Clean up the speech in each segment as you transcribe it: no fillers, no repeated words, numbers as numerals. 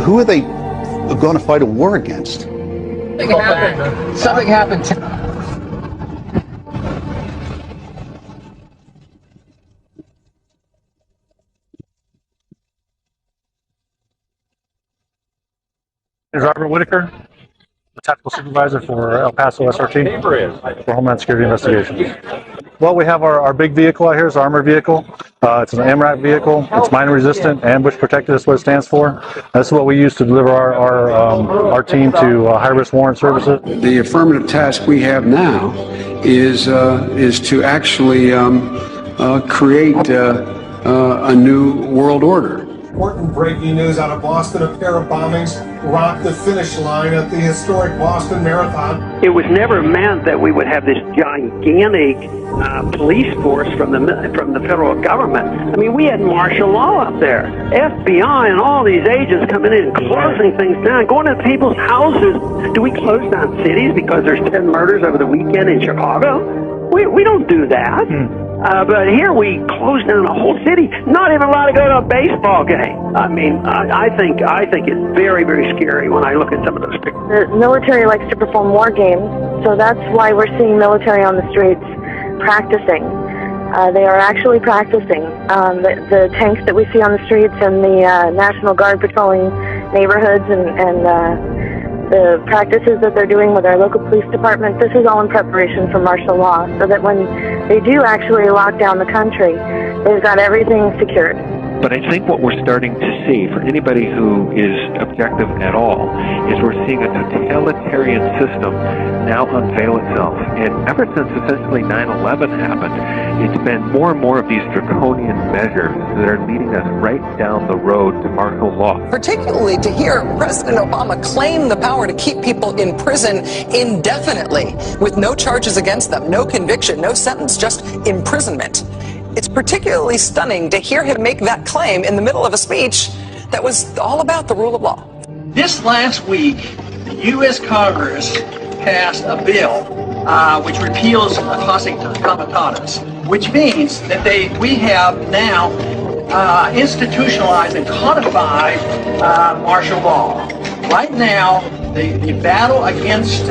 Who are they going to fight a war against? Something happened. Robert Whitaker, the Tactical Supervisor for El Paso SRT for Homeland Security Investigations. Well, we have our big vehicle out here. It's an armored vehicle. It's an MRAP vehicle. It's mine resistant, ambush protected is what it stands for. That's what we use to deliver our team to high-risk warrant services. The affirmative task we have now is to actually create a new world order. Important breaking news out of Boston. A pair of bombings rocked the finish line at the historic Boston Marathon. It was never meant that we would have this gigantic police force from the federal government. I mean, we had martial law up there. FBI and all these agents coming in and closing things down, going to people's houses. Do we close down cities because there's 10 murders over the weekend in Chicago? We don't do that. But here we close down a whole city, not even allowed to go to a baseball game. I mean, I think it's very, very scary when I look at some of those pictures. The military likes to perform war games, so that's why we're seeing military on the streets practicing. They are actually practicing. The tanks that we see on the streets and the National Guard patrolling neighborhoods and the practices that they're doing with our local police department, this is all in preparation for martial law, so that when they do actually lock down the country, they've got everything secured. But I think what we're starting to see, for anybody who is objective at all, is we're seeing a totalitarian system now unveil itself. And ever since essentially 9/11 happened, it's been more and more of these draconian measures that are leading us right down the road to martial law. Particularly to hear President Obama claim the power to keep people in prison indefinitely with no charges against them, no conviction, no sentence, just imprisonment. It's particularly stunning to hear him make that claim in the middle of a speech that was all about the rule of law. This last week, the U.S. Congress passed a bill which repeals classic comitatus, which means that we have now institutionalized and codified martial law. Right now, the battle against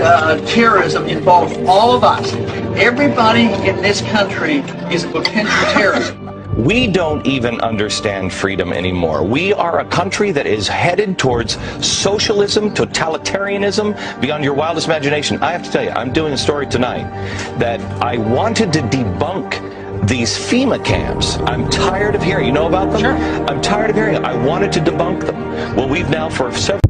terrorism involves all of us. Everybody in this country is a potential terrorist. We don't even understand freedom anymore. We are a country that is headed towards socialism, totalitarianism, beyond your wildest imagination. I have to tell you, I'm doing a story tonight that I wanted to debunk these FEMA camps. I'm tired of hearing. You know about them? Sure. I'm tired of hearing. I wanted to debunk them. Well, we've now for several